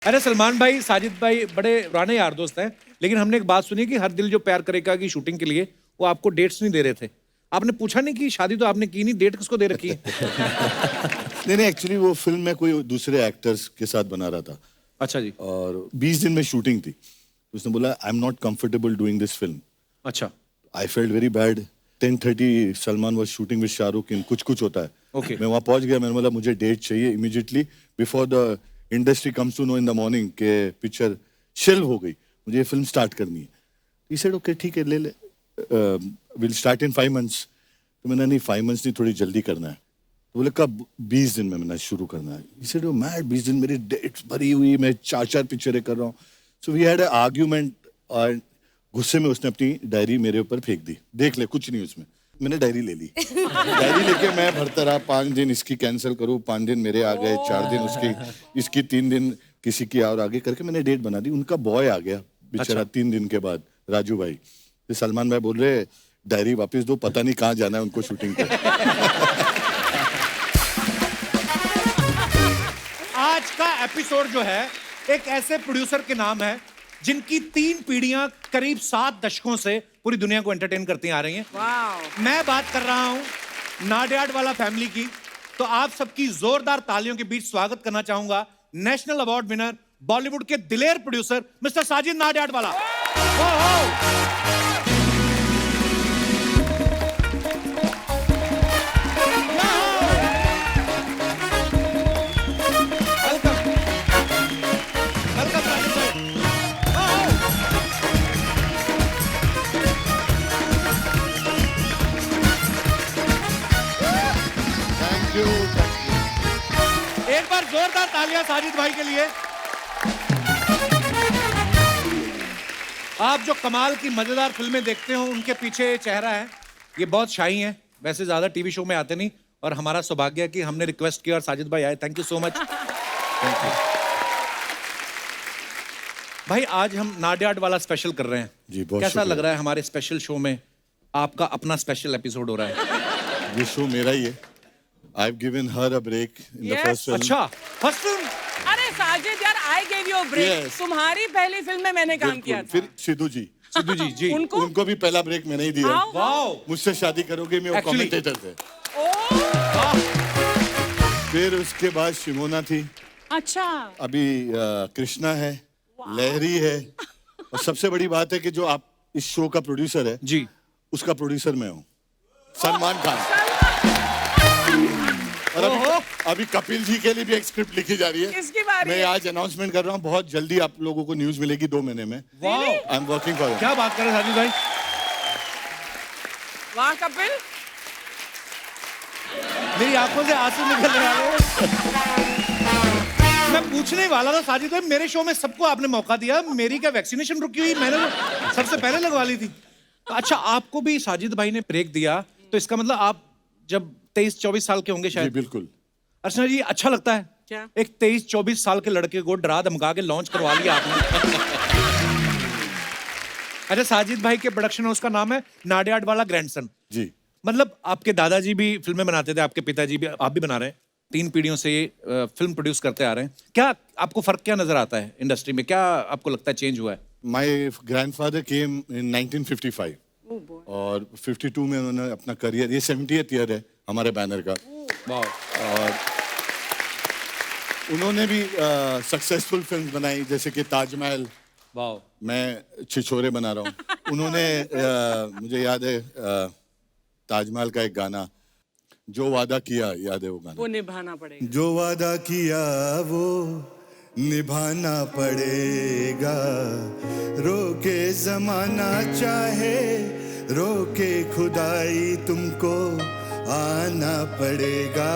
अरे सलमान भाई, साजिद भाई बड़े पुराने यार दोस्त हैं, लेकिन हमने एक बात सुनी कि हर दिल जो प्यार करेगा की शूटिंग के लिए वो आपको डेट्स नहीं दे रहे थे। आपने पूछा नहीं कि शादी तो आपने की नहीं, डेट किसको दे रखी है? नहीं, एक्चुअली वो फिल्म में कोई दूसरे एक्टर्स के साथ बना रहा था। अच्छा जी। और 20 दिन में शूटिंग थी। उसने बोला I am not comfortable doing this film. अच्छा। I felt very bad. 10:30 Salman was shooting with Shahrukh in कुछ कुछ होता है। Okay. मैं वहाँ पहुंच गया, मैंने बोला मुझे डेट चाहिए immediately before the industry comes to know in the morning के पिक्चर शेल्व हो गई, मुझे ये फिल्म स्टार्ट करनी है। ही सेड ओके ठीक है ले ले, विल स्टार्ट इन 5 months। तो मैंने नहीं 5 months नहीं, थोड़ी जल्दी करना है। तो बोले कब? 20 दिन में मैंने शुरू करना है। ही सेड ओ मैड, 20 दिन मेरी डेट्स भरी हुई, मैं 4 पिक्चरें कर रहा हूँ। So we had a argument और गुस्से में उसने अपनी डायरी मेरे ऊपर फेंक दी। देख ले कुछ नहीं उसमें। मैंने डायरी ले ली। डायरी लेके मैं भरता रहा, 5 दिन इसकी कैंसिल करूँ, 5 दिन मेरे आ गए, 4 दिन उसकी, इसकी 3 दिन किसी की और आगे करके मैंने डेट बना दी। उनका बॉय आ गया बेचारा 3 दिन के बाद, राजू भाई। तो सलमान भाई बोल रहे डायरी वापस दो, पता नहीं कहाँ जाना है उनको शूटिंग पे। आज का एपिसोड जो है एक ऐसे प्रोड्यूसर के नाम है जिनकी 3 पीढ़ियां करीब 7 दशकों से पूरी दुनिया को एंटरटेन करती आ रही हैं। वाओ। मैं बात कर रहा हूं नाडियाडवाला फैमिली की। तो आप सबकी जोरदार तालियों के बीच स्वागत करना चाहूंगा नेशनल अवार्ड विनर, बॉलीवुड के दिलेर प्रोड्यूसर मिस्टर साजिद नाडियाडवाला। एक बार जोरदार तालियां साजिद भाई के लिए। आप जो कमाल की मजेदार फिल्में देखते हो उनके पीछे चेहरा है। ये बहुत शाई हैं, वैसे ज्यादा टीवी शो में आते नहीं, और हमारा सौभाग्य है कि हमने रिक्वेस्ट किया और साजिद भाई आए। Thank you so much. Thank you भाई। आज हम नाडियाडवाला स्पेशल कर रहे हैं जी, बहुत कैसा शुक्रिया। लग रहा है? हमारे स्पेशल शो में आपका अपना स्पेशल एपिसोड हो रहा है। ये शो मेरा ही है। I've given her a break in the Yes. first film. अच्छा, फर्स्ट फिल्म। अरे साजिद यार, I gave you break. Yes. तुम्हारी पहली फिल्म में मैंने काम बिल्कुल। किया था। फिर सिद्धू जी जी उनको उनको भी पहला ब्रेक मैंने ही दिया। How? वाओ। मुझसे शादी करोगे में वो Actually- कमेंटेटर थे। ओ, फिर उसके बाद शिमोना थी, अच्छा। अभी कृष्णा है, लहरी है, और सबसे बड़ी बात है कि जो आप इस शो का प्रोड्यूसर है जी, उसका प्रोड्यूसर मैं हूँ, सलमान खान। और अभी कपिल जी के लिए भी एक स्क्रिप्ट लिखी जा रही है। किसकी बारी मैं है? आज अनाउंसमेंट कर रहा हूँ, बहुत जल्दी आप लोगों को न्यूज मिलेगी 2 महीने में। Wow. I am working for क्या बात कर रहे हैं साजिद भाई। वाह कपिल। मेरी आंखों से आंसू निकल रहे हैं। मैं पूछने वाला था साजिद भाई, मेरे शो में सबको आपने मौका दिया, मेरी क्या वैक्सीनेशन रुकी हुई? मैंने तो सबसे पहले लगवा ली थी। अच्छा, आपको भी साजिद भाई ने ब्रेक दिया, तो इसका मतलब आप जब 23-24 साल के होंगे जी शायद। बिल्कुल। अर्चना जी, अच्छा लगता है क्या? एक 23-24 साल के लड़के को डरा धमका के लॉन्च करवा लिया आपने। अच्छा, साजिद भाई के प्रोडक्शन हाउस का नाम है नाडियाडवाला ग्रैंडसन। जी मतलब आपके दादाजी भी फिल्में बनाते थे, आपके पिताजी भी, आप भी बना रहे हैं। 3 पीढ़ियों से ये फिल्म प्रोड्यूस करते आ रहे हैं। क्या आपको फर्क क्या नजर आता है इंडस्ट्री में? क्या आपको लगता है चेंज हुआ है? My grandfather came in 1955 Oh boy. और 52 में उन्होंने अपना करियर, ये 70th ईयर है हमारे बैनर का, वाह। और उन्होंने भी सक्सेसफुल फिल्म बनाई जैसे कि ताजमहल, वाह। मैं छिछोरे बना रहा हूँ। उन्होंने मुझे याद है ताजमहल का एक गाना, जो वादा किया, याद है वो गाना? वो निभाना पड़ेगा। जो वादा किया वो निभाना पड़ेगा, रोके जमाना चाहे रोके खुदाई, तुमको आना पड़ेगा।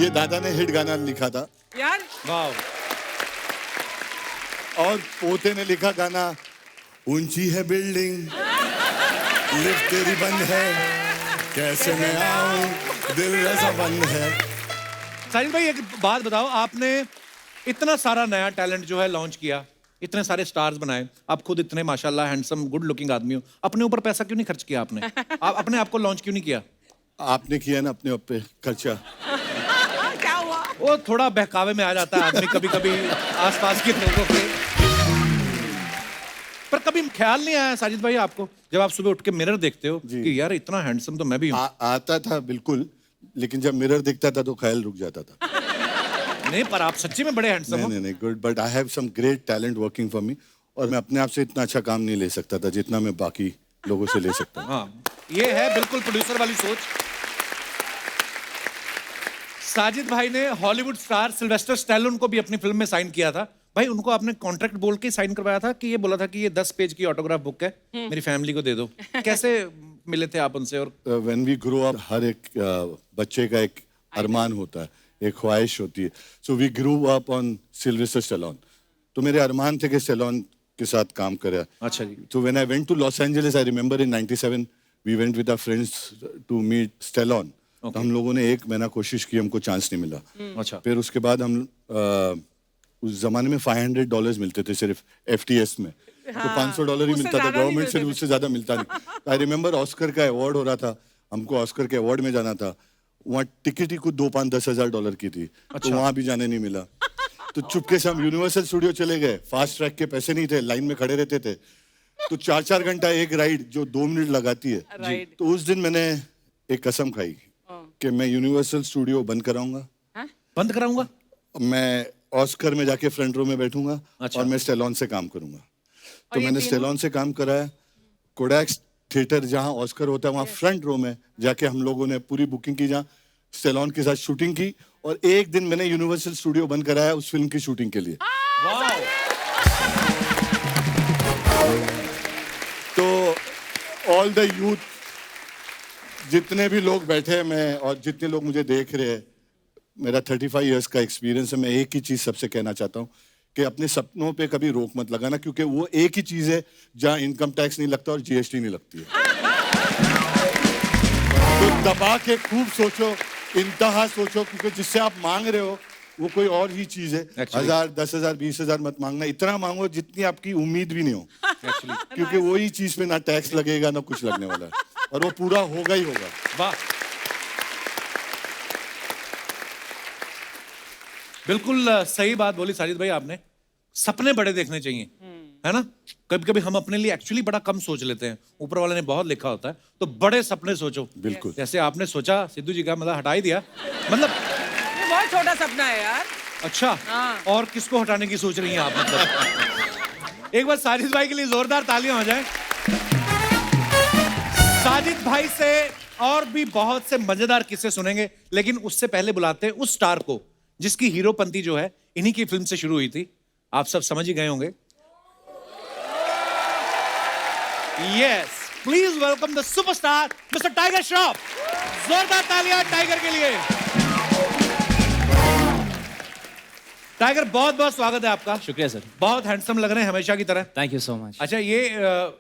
ये दादा ने हिट गाना लिखा था। यार वाह। और पोते ने लिखा गाना, ऊंची है बिल्डिंग लिफ्ट तेरी बंद है, कैसे मैं आऊं दिल रजा बंद है। साजिद भाई, एक बात बताओ, आपने इतना सारा नया टैलेंट जो है लॉन्च किया, इतने सारे स्टार्स बनाए, आप खुद इतने माशाल्लाह हैंडसम गुड लुकिंग आदमी हो, अपने ऊपर पैसा क्यों नहीं खर्च किया आपने? आप अपने आप को लॉन्च क्यों नहीं किया? आपने किया ना अपने ऊपर खर्चा। क्या हुआ? वो थोड़ा बहकावे में आ जाता है आदमी कभी कभी आसपास के लोगों के। पर कभी ख्याल नहीं आया साजिद भाई आपको जब आप सुबह उठ के मिरर देखते हो कि यार इतना हैंडसम तो मैं भी हूं? आता था बिल्कुल, लेकिन जब मिरर दिखता था तो ख्याल रुक जाता था। नहीं, पर आप सच्ची में बड़े हैंडसम हो। नहीं, good, but I have some great talent working for me, और मैं अपने आप से इतना अच्छा काम नहीं ले सकता था जितना मैं बाकी लोगों से ले सकता हूँ। हाँ, ये है बिल्कुल प्रोड्यूसर वाली सोच। साजिद भाई ने हॉलीवुड स्टार सिल्वेस्टर स्टैलोन को भी अपनी फिल्म में साइन किया था। भाई उनको आपने कॉन्ट्रैक्ट बोल के साइन करवाया था कि ये बोला था कि ये 10 पेज की ऑटोग्राफ बुक है, मेरी फैमिली को दे दो? कैसे मिले थे आप उनसे? और व्हेन वी ग्रो अप, हर एक बच्चे का एक अरमान होता है, एक ख्वाहिश होती है। So we grew up on Sylvester Stallone, तो मेरे अरमान थे कि स्टैलोन के साथ काम करें। अच्छा जी। So when I went to Los Angeles, I remember in '97 we went with our friends to meet Stallone. तो हम लोगों ने 1 महीना कोशिश की, हमको चांस नहीं मिला। अच्छा। फिर उसके बाद हम उस जमाने में $500 मिलते थे सिर्फ FTS में, तो $500 ही उससे मिलता था, ज्यादा नहीं गवर्नमेंट से मिलते थे। उससे ज्यादा मिलता नहीं। आई रिमेम्बर ऑस्कर का अवार्ड हो रहा था, हमको ऑस्कर के अवार्ड में जाना था, वहाँ टिकट ही कुछ $2-5-10,000 की थी, तो वहाँ भी जाने नहीं मिला। तो चुपके से हम यूनिवर्सल स्टूडियो चले गए, फास्ट ट्रैक के पैसे नहीं थे, लाइन में खड़े रहते थे, तो 4-4 घंटा एक राइड जो 2 मिनट लगाती है। राइट। तो उस दिन मैंने एक कसम खाई कि मैं यूनिवर्सल स्टूडियो बंद कराऊंगा, बंद कराऊंगा। मैं ऑस्कर में जाके फ्रंट रो में बैठूंगा, अच्छा। और मैं स्टेलॉन से काम करूंगा। तो मैंने स्टेलॉन से काम कराया, कोडैक थिएटर जहां ऑस्कर होता है वहां फ्रंट रो में जाके हम लोगों ने पूरी बुकिंग की, जहां स्टेलॉन के साथ शूटिंग की, और एक दिन मैंने यूनिवर्सल स्टूडियो बंद कराया उस फिल्म की शूटिंग के लिए। तो ऑल द यूथ, जितने भी लोग बैठे हैं, मैं और जितने लोग मुझे देख रहे हैं, मेरा 35 इयर्स का एक्सपीरियंस है, मैं एक ही चीज सबसे कहना चाहता हूँ कि अपने सपनों पे कभी रोक मत लगाना, क्योंकि वो एक ही चीज है जहां इनकम टैक्स नहीं लगता और GST नहीं लगती है। तो दबा के खूब सोचो, इंतहा सोचो, क्योंकि जिससे आप मांग रहे हो वो कोई और ही चीज है। Actually. 1000, 10,000, 20,000 मत मांगना, इतना मांगो जितनी आपकी उम्मीद भी नहीं हो, क्योंकि वही चीज पे ना टैक्स लगेगा ना कुछ लगने वाला है, और वो पूरा होगा ही होगा। वाह, बिल्कुल सही बात बोली साजिद भाई आपने। सपने बड़े देखने चाहिए, है ना? कभी कभी हम अपने लिए एक्चुअली बड़ा कम सोच लेते हैं, ऊपर वाले ने बहुत लिखा होता है, तो बड़े सपने सोचो। बिल्कुल। जैसे आपने सोचा सिद्धू जी का, मतलब हटा ही दिया, मतलब ये बहुत छोटा सपना है यार। अच्छा। हाँ। और किसको हटाने की सोच रही हैं आप? मतलब एक बार साजिद भाई के लिए जोरदार तालियां हो जाए। साजिद भाई से और भी बहुत से मजेदार किस्से सुनेंगे, लेकिन उससे पहले बुलाते हैं उस स्टार को जिसकी हीरोपंती जो है इन्हीं की फिल्म से शुरू हुई थी। आप सब समझ ही गए होंगे। Yes, please welcome the superstar mister tiger Shroff. जोरदार तालियां टाइगर के लिए। टाइगर, बहुत बहुत स्वागत है आपका। शुक्रिया सर। बहुत हैंडसम लग रहे हैं हमेशा की तरह। Thank you so much. अच्छा, ये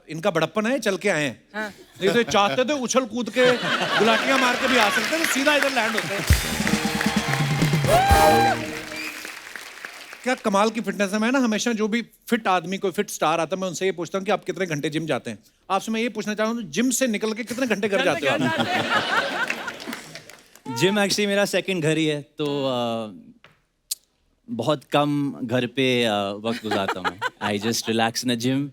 इनका बड़प्पन है, चल के आए हैं। हाँ। नहीं तो ये चाहते तो उछल कूद के गुलाटियां मार के भी आ सकते हैं, तो सीधा इधर लैंड होते हैं। क्या कमाल की फिटनेस है। मैं ना हमेशा जो भी फिट आदमी, कोई फिट स्टार आता है, मैं उनसे ये पूछता हूँ कि आप कितने घंटे जिम जाते हैं। आपसे मैं ये पूछना चाहता हूँ, जिम से निकल के कितने घंटे घर जाते हो आप? जिम एक्चुअली मेरा सेकंड घर ही है, तो बहुत कम घर पे वक्त गुजारता हूँ मैं। I just relax in the gym.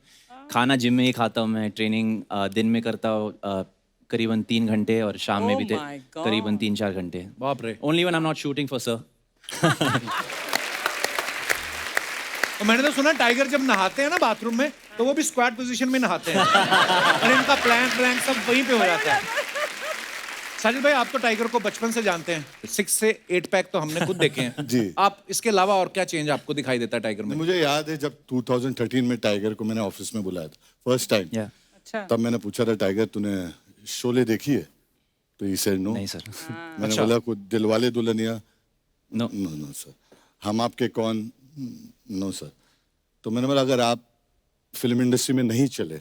खाना जिम में ही खाता हूँ मैं। ट्रेनिंग दिन में करता हूँ करीबन 3 घंटे, और शाम में Oh भी my God. करीबन 3-4 घंटे। बाप रे। Only when I am not shooting for sir. तो मैंने तो सुना टाइगर जब नहाते हैं ना बाथरूम में, तो वो भी स्क्वाट पोजीशन में नहाते हैं और इनका प्लैंक सब वहीं पे हो जाता है। साजिद भाई, आप तो टाइगर को बचपन से जानते हैं। 6 से 8 पैक तो हमने खुद देखे हैं। जी। आप इसके अलावा और क्या चेंज आपको दिखाई देता है टाइगर में? मुझे याद है जब 2013 में टाइगर को मैंने ऑफिस में बुलाया था फर्स्ट टाइम, या अच्छा। तब मैंने पूछा था, टाइगर तूने शोले देखी है? तो ही सेड नो। नहीं सर। मैंने अच्छा। बोला कुछ Dilwale Dulhania? No. No sir. Hum Aapke Kaun? No sir. तो मैंने बोला अगर आप फिल्म इंडस्ट्री में नहीं चले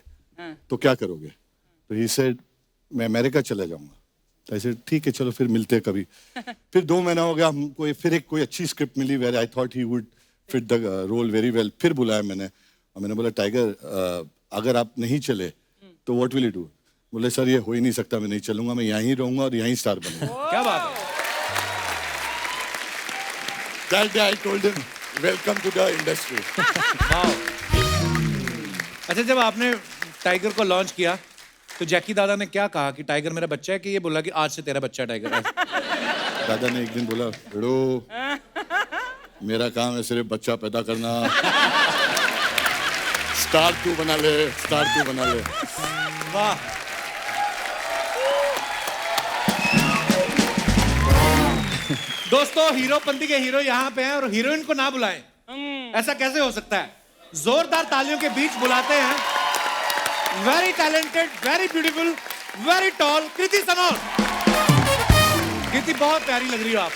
तो क्या करोगे? तो ही सेड मैं अमेरिका चला जाऊंगा। तो ऐसे ठीक है, चलो फिर मिलते हैं कभी। फिर 2 महीना हो गया, हमको फिर एक कोई अच्छी स्क्रिप्ट मिली where I thought he would fit the role very well. फिर बुलाया मैंने, और मैंने बोला टाइगर अगर आप नहीं चले तो व्हाट विल यू डू? बोले सर ये हो ही नहीं सकता, मैं नहीं चलूंगा, मैं यहीं रहूंगा और यहीं स्टार बनूंगा। क्या बात है। That day I told him, welcome to the industry. अच्छा, जब आपने टाइगर को लॉन्च किया तो जैकी दादा ने क्या कहा कि टाइगर मेरा बच्चा है, कि ये बोला कि आज से तेरा बच्चा है टाइगर? दादा ने एक दिन बोला, बेड़ो मेरा काम है सिर्फ बच्चा पैदा करना, स्टार तू बना ले, स्टार तू बना ले। वाह। दोस्तों, हीरोपंती के हीरो यहाँ पे हैं और हीरोइन को ना बुलाएं, ऐसा कैसे हो सकता है? जोरदार तालियों के बीच बुलाते हैं very talented, very beautiful, very tall Kriti Sanon. Kriti, बहुत प्यारी लग रही हो आप।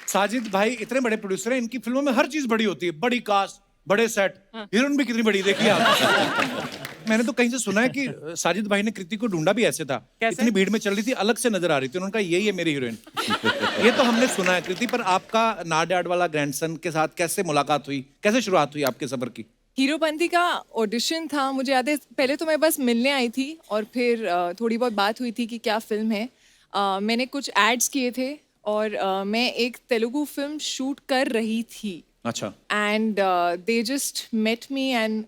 साजिद भाई इतने बड़े प्रोड्यूसर हैं, इनकी फिल्मों में हर चीज बड़ी होती है, बड़ी कास्ट, बड़े सेट, हीरोइन भी कितनी बड़ी, देखिए आप। मैंने तो कहीं से सुना है कि साजिद भाई ने कृति को ढूंढा भी ऐसे था, इतनी भीड़ में चल रही थी, अलग से नजर आ रही थी, उन्होंने कहा यही है मेरी हीरोइन। ये तो हमने सुना है। कृति, पर आपका नाडियाड वाला ग्रैंडसन के साथ कैसे मुलाकात हुई, कैसे शुरुआत हुई आपके सफर की? हीरोपंती का ऑडिशन था, मुझे याद है। पहले तो मैं बस मिलने आई थी और फिर थोड़ी बहुत बात हुई थी कि क्या फिल्म है। मैंने कुछ एड्स किए थे और मैं एक तेलुगु फिल्म शूट कर रही थी। अच्छा। And they just met me and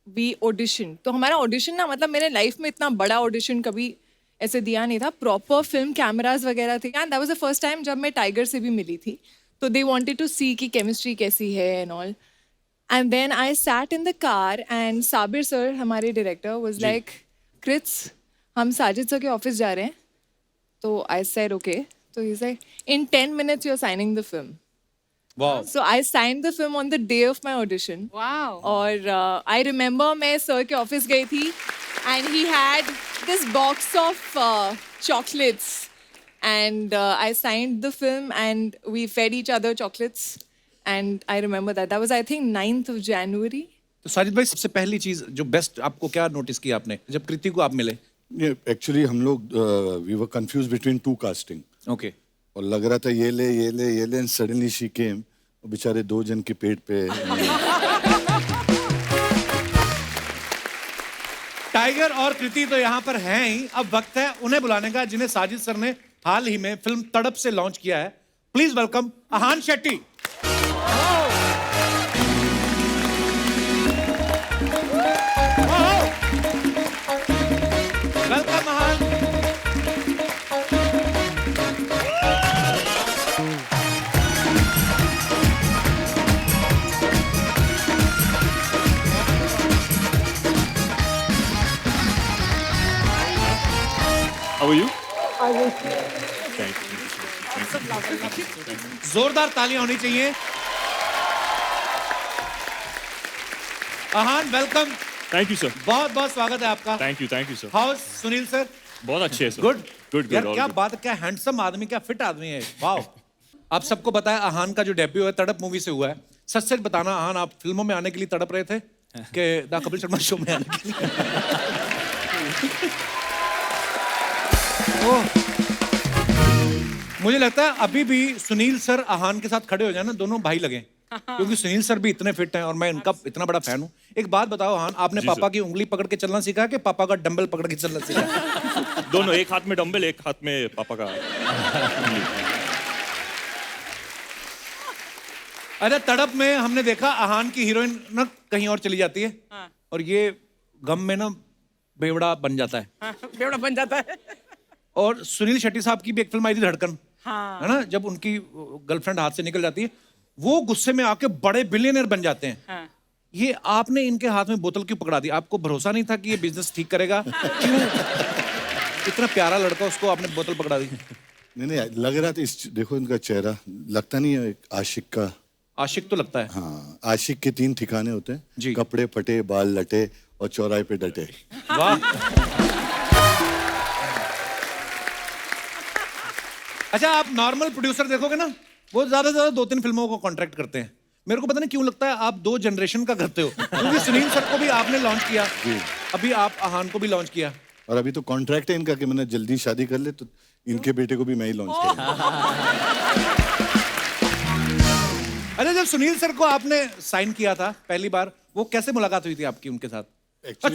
we audition. तो हमारा ऑडिशन ना, मतलब मेरे लाइफ में इतना बड़ा ऑडिशन कभी ऐसे दिया नहीं था। प्रॉपर फिल्म कैमराज वगैरह थे and that was the first time जब मैं टाइगर से भी मिली थी। तो दे वांटेड टू सी कि केमिस्ट्री कैसी है and all. And then I sat in the car and Sabir sir, हमारे director, was like, Krits, हम साजिद sir के office जा रहे हैं। तो I said okay. So he's like, in 10 minutes you're signing the film. Wow. So I signed the film on the day of my audition. Wow. और I remember मैं sir के office गई थी and he had this box of chocolates and I signed the film and we fed each other chocolates. And I remember that. That was, I think, 9th of January. तो साजिद भाई, सबसे पहली चीज जो best आपको क्या नोटिस किया आपने जब कृति को आप मिले? एक्चुअली हम लोग we were confuse between two casting. Okay. और लग रहा था ये ले ये ले ये ले, एंड सडनली शी केम। बेचारे 2 जन के पेट पे। टाइगर और कृति तो यहाँ पर हैं ही, अब वक्त है उन्हें बुलाने का जिन्हें साजिद सर ने हाल ही में फिल्म तड़प से लॉन्च किया है। Please welcome Ahan Shetty. Welcome Ahan. How are you? जोरदार तालियां होनी चाहिए। Ahan, welcome. Thank you, sir. बहुत बहुत स्वागत है आपका। Thank you, sir. How Sunil sir? बहुत अच्छे हैं, sir. गुड Good, यार, all क्या good. बात, क्या हैंडसम आदमी, क्या फिट आदमी है। वाओ। आप सबको बताया अहान का जो डेब्यू है तड़प मूवी से हुआ है। सच सच बताना अहान, आप फिल्मों में आने के लिए तड़प रहे थे कि द कपिल शर्मा शो में आने के लिए? ओह, मुझे लगता है अभी भी सुनील सर अहान के साथ खड़े हो जाए ना, दोनों भाई लगे, क्योंकि सुनील सर भी इतने फिट हैं और मैं इनका इतना बड़ा फैन हूँ। एक बात बताओ अहान, आपने जी पापा सर। की उंगली पकड़ के चलना सीखा कि पापा का डंबल पकड़ के चलना सीखा? दोनों, एक हाथ में डंबल, एक हाथ में पापा का। अरे तड़प में हमने देखा अहान की हीरोइन ना कहीं और चली जाती है और ये गम में ना बेवड़ा बन जाता है। बेवड़ा बन जाता है। और सुनील शेट्टी साहब की भी एक फिल्म आई थी धड़कन, हाँ। है ना, जब उनकी गर्लफ्रेंड हाथ से निकल जाती है, वो गुस्से में आके बड़े बिलियनर बन जाते हैं। हाँ। ये आपने इनके हाथ में बोतल क्यों पकड़ा दी? आपको भरोसा नहीं था कि ये बिजनेस ठीक करेगा? क्यों इतना प्यारा लड़का, उसको आपने बोतल पकड़ा दी? नहीं, लग रहा था देखो इनका चेहरा, लगता नहीं है एक आशिक का? आशिक तो लगता है। हाँ, आशिक के 3 ठिकाने होते हैं जी। कपड़े फटे, बाल लटे और चौराहे पे डटे। वाह। अच्छा, आप नॉर्मल प्रोड्यूसर देखोगे ना, वो ज्यादा से ज्यादा 2-3 फिल्मों को कॉन्ट्रैक्ट करते हैं। मेरे को पता नहीं क्यों लगता है आप 2 जनरेशन का करते हो, क्योंकि सुनील सर को भी आपने लॉन्च किया, अभी आप अहान को भी लॉन्च किया, और अभी तो कॉन्ट्रैक्ट है इनका कि मैंने जल्दी शादी कर ले तो इनके बेटे को भी मैं ही लॉन्च करूंगा। अरे जब सुनील सर को आपने साइन किया था पहली बार, वो कैसे मुलाकात हुई थी आपकी उनके साथ?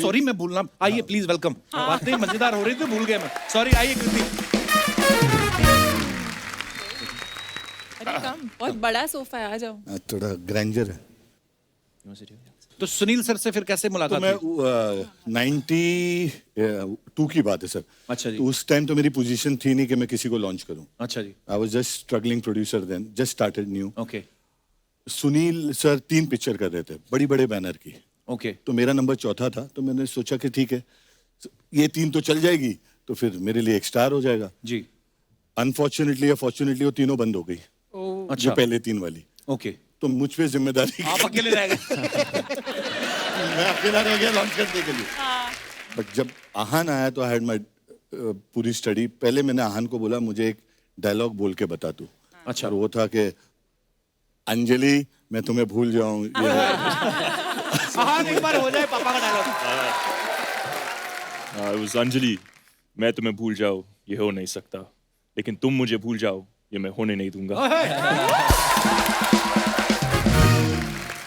सॉरी, मैं भूलना, आइए प्लीज वेलकम। बातें मजेदार हो रही थी, भूल गया मैं, सॉरी। आइए कृति। अरे कम, बहुत बड़ा सोफा है, आ जाओ। थोड़ा ग्रैंजर है। तो सुनील सर से फिर कैसे तो मुलाकात मैं हुई? 92 की बात है सर। अच्छा जी। तो उस टाइम तो मेरी पोजीशन थी नहीं कि मैं किसी को लॉन्च करूं। अच्छा जी। I was just struggling producer then, just started new. Okay Sunil sir 3 picture कर रहे थे, बड़ी बड़े बैनर की। ओके तो मेरा नंबर चौथा था, तो मैंने सोचा कि ठीक है, ये 3 तो चल जाएगी, तो फिर मेरे लिए एक स्टार हो जाएगा। जी। अनफॉर्चुनेटली या फॉर्चुनेटली वो तीनों बंद हो गई, अच्छा जो पहले 3 वाली। ओके, तो मुझ पे जिम्मेदारी, आप अकेले रह गए। मैं अकेला रह गया लॉन्च करने के लिए। बट जब आहान आया तो आई हैड माय पूरी स्टडी। पहले मैंने आहान को बोला मुझे एक डायलॉग बोल के बता तू। अच्छा। और वो था कि अंजलि मैं तुम्हें भूल जाऊं। हाँ, एक बार हो जाए पापा का डायलॉग। it was अंजलि, मैं तुम्हें भूल जाऊं ये हो नहीं सकता, लेकिन तुम मुझे भूल जाओ ये मैं होने नहीं दूंगा।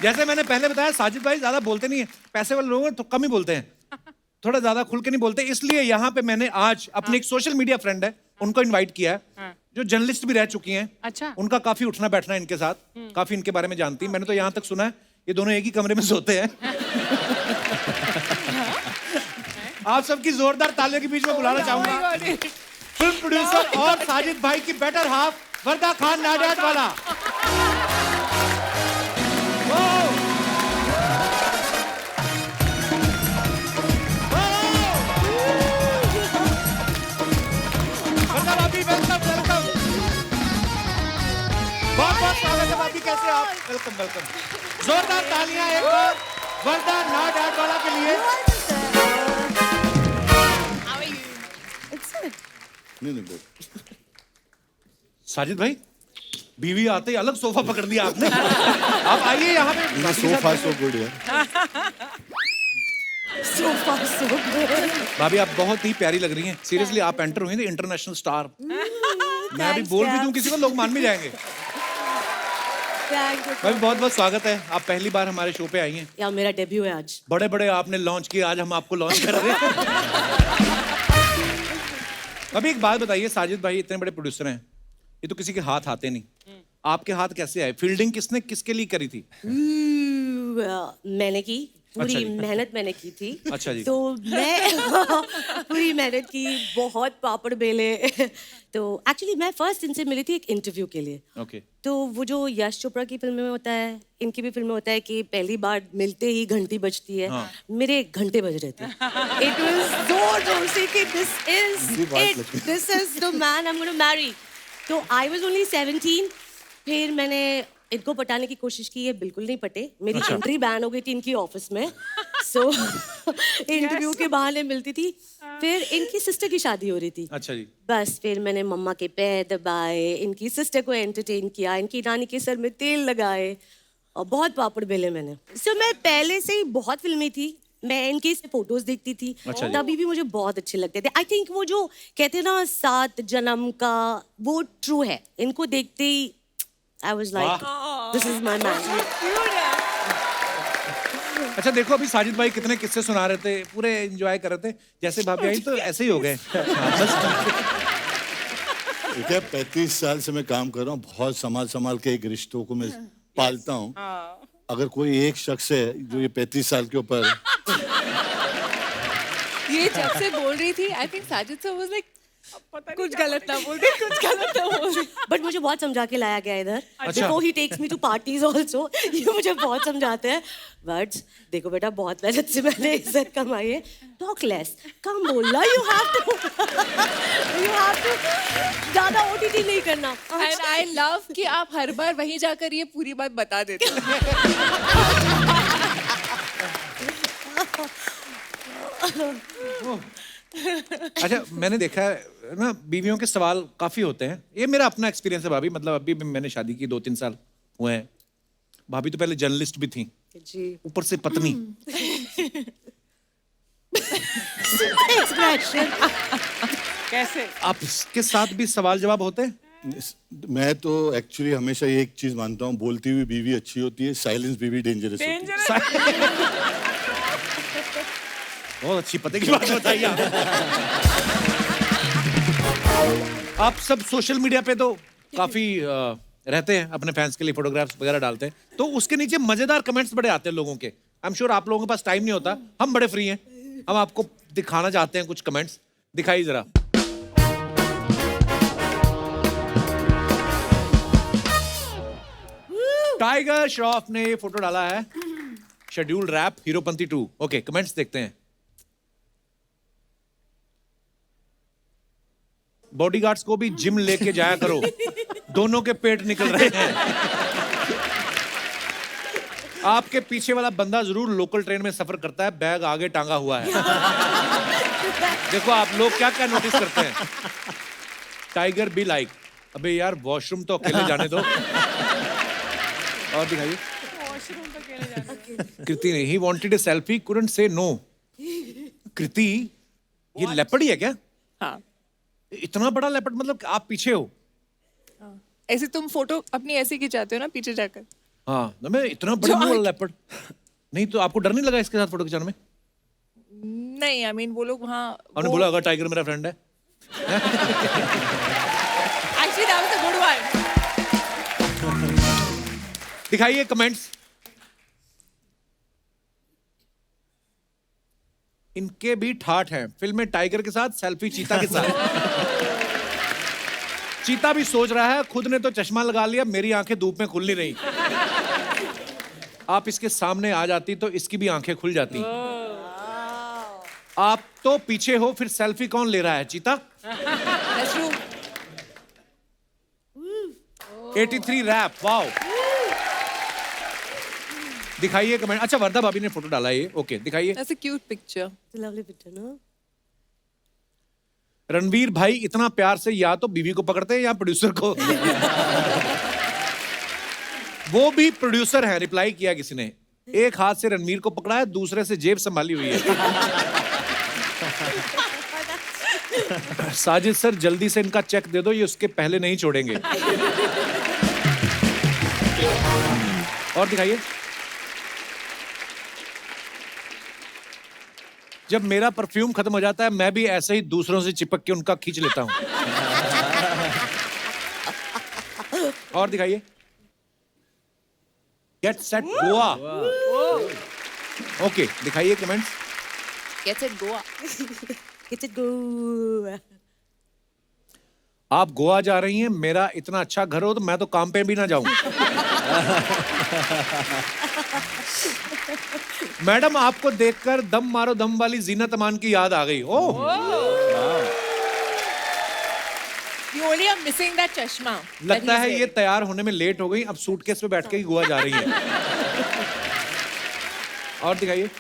जैसे मैंने पहले बताया, साजिद भाई ज्यादा बोलते नहीं है, पैसे वाले लोग हैं तो कम ही बोलते हैं, थोड़ा ज्यादा खुल के नहीं बोलते। इसलिए यहाँ पे मैंने आज अपने एक सोशल मीडिया फ्रेंड है उनको इनवाइट किया है, जो जर्नलिस्ट भी रह चुकी हैं। अच्छा। उनका काफी उठना बैठना है इनके साथ, काफी इनके बारे में जानती हैं। मैंने तो यहाँ तक सुना है ये दोनों एक ही कमरे में सोते हैं। आप सबकी जोरदार तालियों के बीच में बुलाना चाहूंगा फिल्म प्रोड्यूसर और साजिद भाई की बेटर हाफ वर्दा खान नाडियाड वाला। बहुत स्वागत है भाभी, कैसे आप? वेलकम वेलकम, जोरदार तालियां एक बार वर्दा नाडियाड वाला के लिए। नहीं, साजिद भाई, बीवी आते ही अलग सोफा पकड़ दिया आपने। आप आइए यहाँ पे। सोफा सो गुड है। भाभी आप बहुत ही प्यारी लग रही हैं, सीरियसली। आप एंटर हुई थी इंटरनेशनल स्टार। मैं अभी बोल भी दूं किसी को, लोग मान भी जाएंगे। भाभी बहुत बहुत स्वागत है, आप पहली बार हमारे शो पे आई हैं। या मेरा डेब्यू है आज। बड़े बड़े आपने लॉन्च किए, आज हम आपको लॉन्च कर रहे हैं। अभी एक बात बताइए, साजिद भाई इतने बड़े प्रोड्यूसर हैं, ये तो किसी के हाथ आते नहीं, आपके हाथ कैसे आए? फील्डिंग किसने किसके लिए करी थी? मैंने की पूरी अच्छा जी। मेहनत मैंने की थी। अच्छा जी। तो मैं पूरी मेहनत की, बहुत पापड़ बेले। तो एक्चुअली मैं फर्स्ट इनसे मिली थी एक इंटरव्यू के लिए। ओके। तो वो जो यश चोपड़ा की फिल्म में होता है, इनकी भी फिल्म में होता है कि पहली बार मिलते ही घंटी बजती है। हाँ। मेरे घंटे बज रहे थे। इट वाज जोर जोर से कि this is the man I am gonna marry. तो आई वाज ओनली 17। फिर मैंने इनको पटाने की कोशिश की, ये बिल्कुल नहीं पटे। मेरी एंट्री बैन हो गई थी इनकी ऑफिस में। सो इंटरव्यू के बहाने मिलती थी। फिर इनकी सिस्टर की शादी हो रही थी। अच्छा जी। बस फिर मैंने मम्मा के पैर दबाए, इनकी सिस्टर को एंटरटेन किया, इनकी नानी के सर में तेल लगाए और बहुत पापड़ बेले मैंने। सो मैं पहले से ही बहुत फिल्मी थी, मैं इनकी फोटोज देखती थी। अच्छा जी। तभी भी मुझे बहुत अच्छे लगते थे। आई थिंक वो जो कहते हैं ना 7 जन्म का, वो ट्रू है। इनको देखते ही I was like, this is my man. अच्छा देखो, अभी साजिद भाई कितने किस्से सुना रहे थे, पूरे एंजॉय कर रहे थे। जैसे भाभी आई तो ऐसे ही हो गए। ठीक है, 35 साल से मैं काम कर रहा हूँ, बहुत संभाल के एक रिश्तों को मैं पालता हूँ। अगर कोई एक शख्स है जो ये 35 साल के ऊपर ये जब से बोल रही थी, I think Sajid sir was like कुछ गलत ना बोल दे, कुछ गलत ना बोल दे। बट मुझे बहुत समझा के लाया गया इधर। अच्छा। Before he takes me to parties also, ये मुझे बहुत समझाते हैं। बट देखो बेटा, बहुत मेहनत से मैंने इज्जत कमाई है। Talk less, कम बोलना। You have to ज़्यादा OTT नहीं करना। एंड आई लव कि आप हर बार वहीं जाकर ये पूरी बात बता देते हो। अच्छा, मैंने देखा है ना, बीवियों के सवाल काफी होते हैं। ये मेरा अपना एक्सपीरियंस है भाभी, मतलब अभी भी मैंने शादी की 2-3 साल हुए हैं। भाभी तो पहले जर्नलिस्ट भी थी, जी। ऊपर से पत्नी। Expression. कैसे? आपके साथ भी सवाल जवाब होते हैं? मैं तो एक्चुअली हमेशा ये एक चीज मानता हूँ, बोलती हुई बीवी अच्छी होती है, साइलेंस बीवी डेंजरस होती है। बहुत अच्छी पते की बात बताई आप। आप सब सोशल मीडिया पे तो काफी रहते हैं, अपने फैंस के लिए फोटोग्राफ्स वगैरह डालते हैं, तो उसके नीचे मजेदार कमेंट्स बड़े आते हैं लोगों के। आई एम श्योर आप लोगों के पास टाइम नहीं होता, हम बड़े फ्री हैं, हम आपको दिखाना चाहते हैं कुछ कमेंट्स। दिखाइए जरा। टाइगर श्रॉफ ने ये फोटो डाला है, schedule wrap Heropanti 2। Okay, comments देखते हैं। बॉडीगार्ड्स को भी जिम लेके जाया करो, दोनों के पेट निकल रहे हैं। आपके पीछे वाला बंदा जरूर लोकल ट्रेन में सफर करता है, बैग आगे टांगा हुआ है। देखो आप लोग क्या क्या नोटिस करते हैं। टाइगर बी लाइक, अबे यार वॉशरूम तो अकेले जाने दो। और दिखाइए। कृति ने, he wanted A selfie, couldn't से नो। कृति, ये लेपर्ड ही है क्या? हाँ, इतना बड़ा लेपर्ड, मतलब आप पीछे हो? ऐसे तुम फोटो अपनी ऐसे खिंचाते हो ना पीछे जाकर। हाँ, मैं इतना बड़ा मुंह वाला लेपर्ड। नहीं तो आपको डर नहीं लगा इसके साथ फोटो खिंचाने में? नहीं, आई मीन वो लोग वहाँ। आपने बोला अगर टाइगर मेरा फ्रेंड है। Actually, that was a good one. दिखाइए कमेंट्स। इनके भी ठाठ हैं, फिल्म में टाइगर के साथ, सेल्फी चीता के साथ। चीता भी सोच रहा है, खुद ने तो चश्मा लगा लिया, मेरी आंखें धूप में खुल नहीं रही। आप इसके सामने आ जाती तो इसकी भी आंखें खुल जाती। आप तो पीछे हो, फिर सेल्फी कौन ले रहा है? चीता। That's true. 83 wrap, wow. दिखाइए कमेंट। अच्छा, वर्धा भाभी ने फोटो डाला ये। ओके, दिखाइए। That's a cute picture. Lovely picture, no? Ranveer भाई इतना प्यार से या तो बीवी को पकड़ते हैं या प्रोड्यूसर को। वो भी प्रोड्यूसर है, रिप्लाई किया किसी ने। एक हाथ से रणवीर को पकड़ा है, दूसरे से जेब संभाली हुई है। साजिद सर जल्दी से इनका चेक दे दो, ये उसके पहले नहीं छोड़ेंगे। और दिखाइए। जब मेरा परफ्यूम खत्म हो जाता है, मैं भी ऐसे ही दूसरों से चिपक के उनका खींच लेता हूं। और दिखाइए। Get set Goa. ओके, दिखाइए comments. Get it, Goa. Get it, go. आप गोवा जा रही हैं, मेरा इतना अच्छा घर हो तो मैं तो काम पे भी ना जाऊं। मैडम, आपको देखकर दम मारो दम वाली जीनत अमान की याद आ गई। ओह, You only are missing that chashma. लगता है ये तैयार होने में लेट हो गई, अब सूटकेस पे बैठ के ही गोवा जा रही है। और दिखाइए।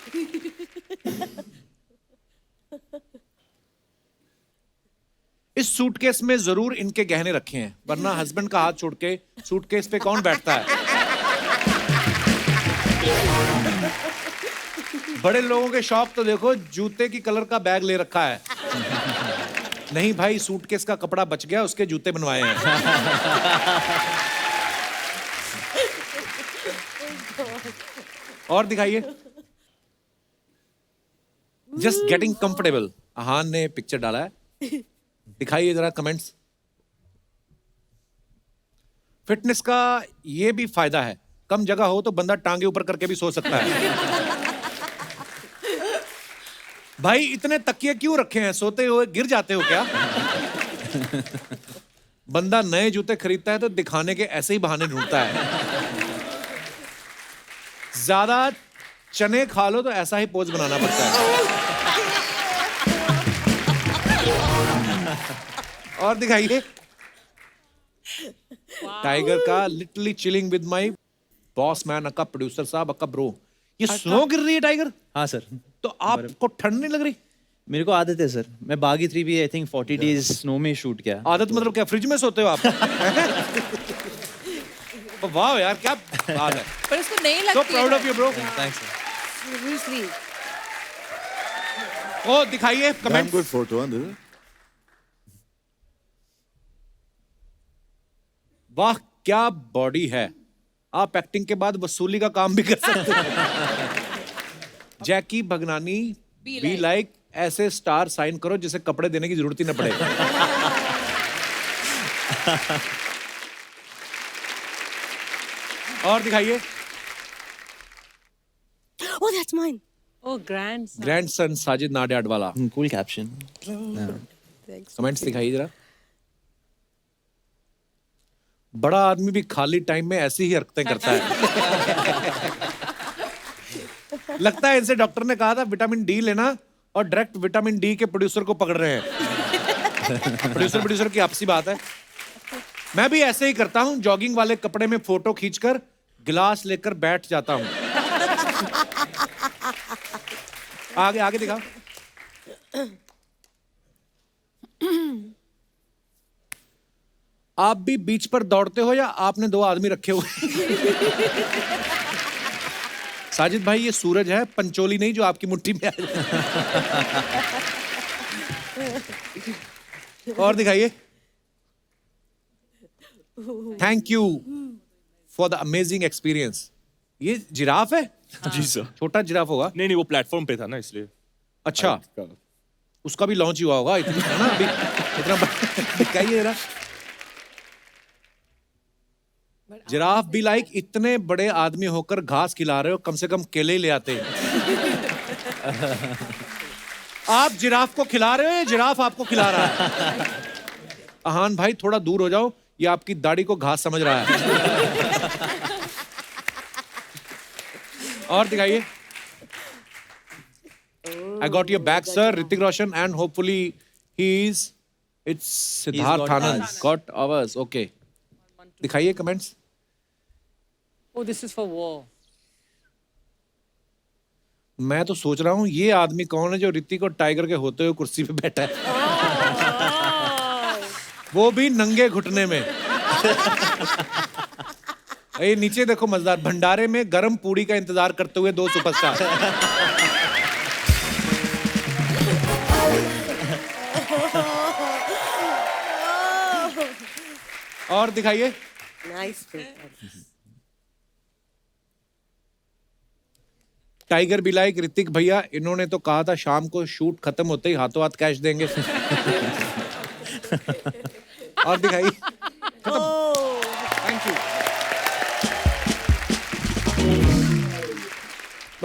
इस सूटकेस में जरूर इनके गहने रखे हैं, वरना हस्बैंड का हाथ छोड़ के सूटकेस पे कौन बैठता है? बड़े लोगों के शौक तो देखो, जूते की कलर का बैग ले रखा है। नहीं भाई, सूटकेस का कपड़ा बच गया, उसके जूते बनवाए हैं। और दिखाइए। जस्ट गेटिंग कंफर्टेबल, अहान ने पिक्चर डाला है। दिखाइए जरा कमेंट्स। फिटनेस का ये भी फायदा है, कम जगह हो तो बंदा टांगे ऊपर करके भी सो सकता है। भाई, इतने तकिए क्यों रखे हैं? सोते हुए गिर जाते हो क्या? बंदा नए जूते खरीदता है तो दिखाने के ऐसे ही बहाने ढूंढता है। ज्यादा चने खा लो तो ऐसा ही पोज बनाना पड़ता है। और दिखाइए। टाइगर का literally chilling with my boss man, अक्का प्रोड्यूसर साहब, अक्का ब्रो। ये स्नो गिर रही है टाइगर? हाँ सर। तो आपको ठंड नहीं लग रही? मेरे को आदत है सर, मैं बागी 3 भी आई थिंक 40 डेज स्नो में शूट किया। आदत मतलब क्या, फ्रिज में सोते हो आप? वाह यार, क्या बात है। पर इसको नहीं So लगती proud है। of you, bro. Thanks sir. Really sweet. ओ, दिखाइए Damn comment. good photo, huh? This is- वाह, क्या बॉडी है। आप एक्टिंग के बाद वसूली का काम भी कर सकते हैं। जैकी भगनानी, बी लाइक, ऐसे स्टार साइन करो जिसे कपड़े देने की जरूरत ही न पड़े। और दिखाइए। Oh, that's mine. Oh, grandson. Grandson Sajid Nadiadwala. Cool caption. Comments दिखाइए जरा। बड़ा आदमी भी खाली टाइम में ऐसी ही हरकतें करता है। लगता है इनसे डॉक्टर ने कहा था विटामिन डी लेना और डायरेक्ट विटामिन डी के प्रोड्यूसर को पकड़ रहे हैं। प्रोड्यूसर की आपसी बात है। मैं भी ऐसे ही करता हूं, जॉगिंग वाले कपड़े में फोटो खींचकर गिलास लेकर बैठ जाता हूं। आगे आगे दिखाओ। आप भी बीच पर दौड़ते हो या आपने 2 आदमी रखे हुए? साजिद भाई ये सूरज है, पंचोली नहीं जो आपकी मुट्ठी में आ जाए। और दिखाइए। Thank you for the amazing experience. ये जिराफ है? जी सर। छोटा जिराफ होगा। नहीं वो प्लेटफॉर्म पे था ना इसलिए। अच्छा, उसका भी लॉन्च हुआ होगा इतना है ना अभी, इतना दिखाइए जरा। जिराफ भी लाइक इतने बड़े आदमी होकर घास खिला रहे हो, कम से कम केले ही ले आते हैं। आप जिराफ को खिला रहे हो या जिराफ आपको खिला रहा है? अहान भाई थोड़ा दूर हो जाओ, ये आपकी दाढ़ी को घास समझ रहा है। और दिखाइए। I got your back, sir. Hrithik Roshan, and hopefully it's Siddharth got Anand. us. Got ours. Okay. दिखाइए comments. Oh, this is for war. मैं तो सोच रहा हूँ ये आदमी कौन है जो ऋतिक और टाइगर के होते हुए कुर्सी पे बैठा है। वो भी नंगे घुटने में। ये नीचे देखो मजेदार, भंडारे में गरम पूड़ी का इंतजार करते हुए 2 सुपरस्टार। और दिखाइए। Nice. टाइगर भी लाइक ऋतिक भैया, इन्होंने तो कहा था शाम को शूट खत्म होते ही हाथों हाथ कैश देंगे। और दिखाइए। Thank you.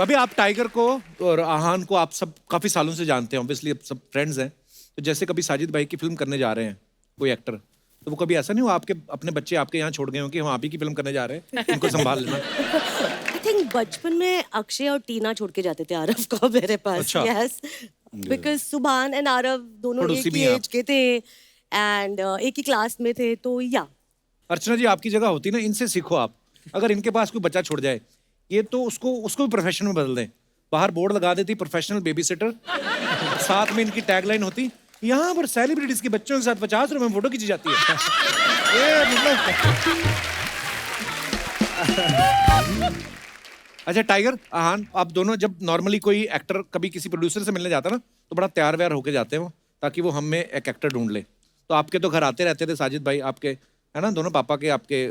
अभी आप टाइगर को और आहान को आप सब काफी सालों से जानते हैं, ऑब्वियसली सब फ्रेंड्स हैं। तो जैसे कभी साजिद भाई की फिल्म करने जा रहे हैं कोई एक्टर, तो वो कभी ऐसा नहीं हुआ आपके अपने बच्चे आपके यहाँ छोड़ गए हो कि हम आप ही की फिल्म करने जा रहे हैं, इनको संभाल लेना? I think बचपन में अक्षय और टीना छोड़ के जाते थे आरव को मेरे पास। अच्छा। Yes. Because सुभान एंड आरव दोनों पड़ोसी एक भी ही हैं एज के थे एंड एक ही क्लास में थे, तो या अर्चना जी आपकी जगह होती ना, इनसे सीखो आप। अगर इनके पास कोई बच्चा छोड़ जाए, ये तो उसको भी प्रोफेशन में बदल दें। बाहर बोर्ड लगा देती प्रोफेशनल बेबी सिटर, साथ में इनकी टैगलाइन होती यहाँ पर सेलिब्रिटीज के बच्चों के साथ 50 रुपए में फोटो खींची जाती है। ये मतलब अच्छा टाइगर आहान, आप दोनों जब नॉर्मली कोई एक्टर कभी किसी प्रोड्यूसर से मिलने जाता ना, तो बड़ा तैयार व्यार होके जाते हैं वो, ताकि वो हम में एक एक्टर ढूंढ ले। तो आपके तो घर आते रहते थे साजिद भाई, आपके है ना, दोनों पापा के आपके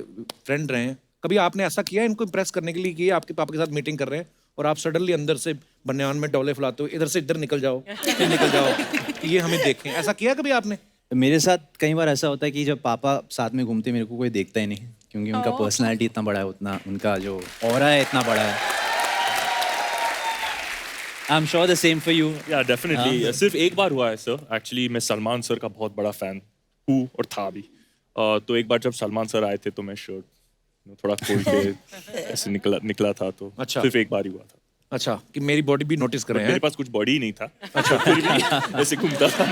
फ्रेंड रहे हैं। कभी आपने ऐसा किया इनको इम्प्रेस करने के लिए कि आपके पापा के साथ मीटिंग कर रहे हैं और आप सडनली अंदर से बनियान में डोले फुलाते हो, इधर से इधर निकल जाओ, फिर निकल जाओ कि ये हमें देखें, ऐसा किया कभी आपने? मेरे साथ कई बार ऐसा होता है कि जब पापा साथ में घूमते मेरे को कोई देखता ही नहीं, क्योंकि उनका पर्सनालिटी इतना बड़ा है, उतना उनका जो ऑरा है इतना बड़ा है। I am sure the same for you. या डेफिनेटली। सिर्फ एक बार हुआ है सर, एक्चुअली मैं सलमान सर का बहुत बड़ा फैन हूँ और था भी। तो एक बार जब सलमान सर आए थे तो मैं शर्ट थोड़ा खोल के ऐसे निकला था, तो अच्छा। सिर्फ एक बार ही हुआ था। अच्छा, कि मेरी बॉडी भी नोटिस कर रहे मेरे हैं। पास कुछ बॉडी ही नहीं था। अच्छा। फिर भी ऐसे घूमता था।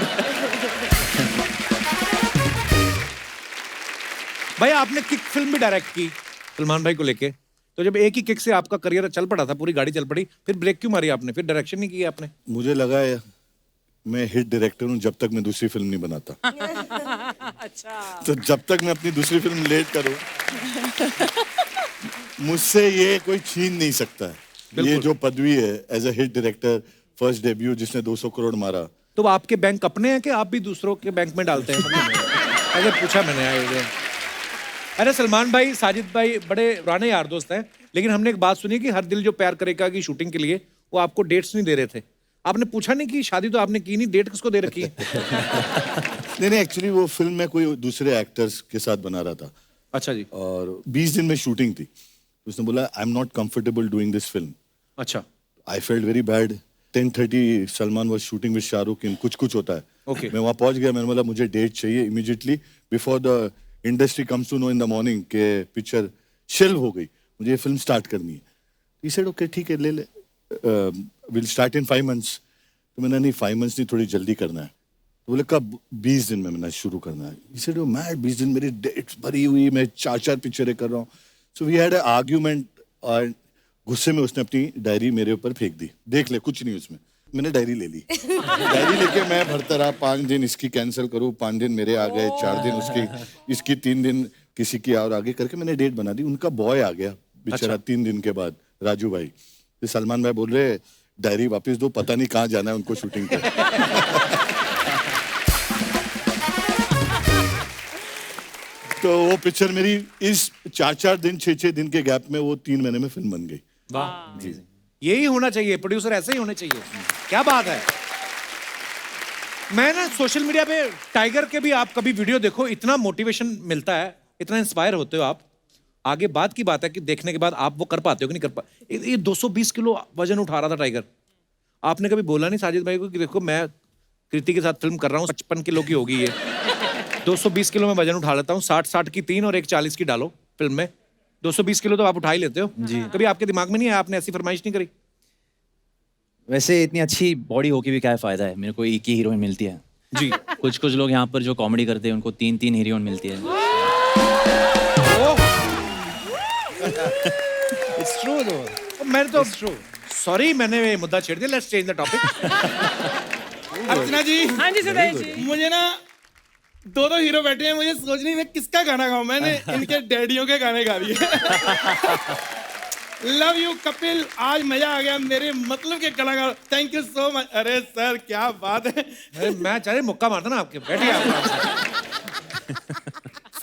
भाई आपने किक फिल्म भी डायरेक्ट की सलमान भाई को लेके, तो जब एक ही किक से आपका करियर चल पड़ा था, पूरी गाड़ी चल पड़ी, फिर ब्रेक क्यों मारी आपने, फिर डायरेक्शन नहीं किया आपने? मुझे लगा है मैं हिट डायरेक्टर हूँ जब तक मैं दूसरी फिल्म नहीं बनाता। अच्छा। तो जब तक मैं अपनी दूसरी फिल्म लेट करूँ, मुझसे ये कोई छीन नहीं सकता है। ये जो पदवी है as a hit director, first debut जिसने 200 करोड़ मारा। तो आपके बैंक अपने हैं कि आप भी दूसरों के बैंक में डालते हैं? अगर पूछा मैंने आए। अरे सलमान भाई साजिद भाई बड़े पुराने यार दोस्त हैं, लेकिन हमने एक बात सुनी कि हर दिल जो प्यार करेगा की शूटिंग के लिए वो आपको डेट्स नहीं दे रहे थे। आपने पूछा नहीं कि शादी तो आपने की नहीं, डेट किसको दे रखी है? नहीं, एक्चुअली वो फिल्म में कोई दूसरे एक्टर्स के साथ बना रहा था। अच्छा जी। और 20 दिन में शूटिंग थी, तो उसने बोला I am not comfortable doing this film. अच्छा I felt very bad. 10:30 Salman was shooting with Shahrukh in कुछ कुछ होता है. Okay. मैं वहाँ पहुंच गया. मैंने बोला मुझे डेट चाहिए immediately before the industry comes to know in the morning के पिक्चर शेल्व हो गई, मुझे ये फिल्म स्टार्ट करनी है. ही सेड ओके ठीक है ले ले, विल स्टार्ट इन 5 months. तो मैंने नहीं 5 months नहीं, थोड़ी जल्दी करना है. तो बोले कब? 20 दिन में मैंने शुरू करना है. ही सेड मैड 20 दिन मेरी डेट्स भरी हुई, मैं 4 पिक्चरें कर रहा हूँ. So we had a argument और गुस्से में उसने अपनी डायरी मेरे ऊपर फेंक दी. देख ले कुछ नहीं उसमें. मैंने डायरी ले ली. डायरी लेके मैं भरता रहा. 5 दिन इसकी कैंसिल करूँ, 5 दिन मेरे आ गए, 4 दिन उसकी, इसकी 3 दिन किसी की और आगे करके मैंने डेट बना दी. उनका बॉय आ गया बेचारा 3 दिन के बाद, राजू भाई. तो सलमान भाई बोल रहे डायरी वापस दो, पता नहीं कहाँ जाना है उनको शूटिंग पे. तो वो पिक्चर मेरी इस 4 दिन 6 दिन के गैप में वो 3 महीने में फिल्म बन गई. वाह जी, यही होना चाहिए. प्रोड्यूसर ऐसे ही होने चाहिए. क्या बात है. मैं ना सोशल मीडिया पे टाइगर के भी आप कभी वीडियो देखो, इतना मोटिवेशन मिलता है, इतना इंस्पायर होते हो आप. आगे बात की बात है कि देखने के बाद आप वो कर पाते हो कि नहीं कर पाते. ये 220 किलो वजन उठा रहा था टाइगर. आपने कभी बोला नहीं साजिद भाई को कि देखो मैं कृति के साथ फिल्म कर रहा हूँ, 55 किलो की होगी ये, 220 किलो में वजन उठा लेता हूँ, 60 की 3 और एक 40 की डालो फिल्म में, 220 किलो तो आप उठा ही लेते हो जी. कभी आपके दिमाग में नहीं आया, आपने ऐसी फरमाइश नहीं करी? वैसे इतनी अच्छी बॉडी होके भी क्या फायदा है, मेरे को एक ही हीरोइन मिलती है जी. कुछ लोग यहाँ पर जो कॉमेडी करते हैं उनको 3 हीरोइन मिलती है. It's true though. मैंने तो सॉरी मैंने ये मुद्दा छेड़ दिया. Let's change the topic. Archana ji, हाँ जी सुदेश जी. मुझे ना 2 हीरो बैठे हैं, मुझे सोच नहीं मैं किसका गाना गाऊं. मैंने इनके डैडियों के गाने गा दिए. लव यू कपिल, आज मजा आ गया. मेरे मतलब के कलाकार, थैंक यू सो मच. अरे सर क्या बात है. अरे मैं चाहे मुक्का मारता ना आपके. बैठिए आप.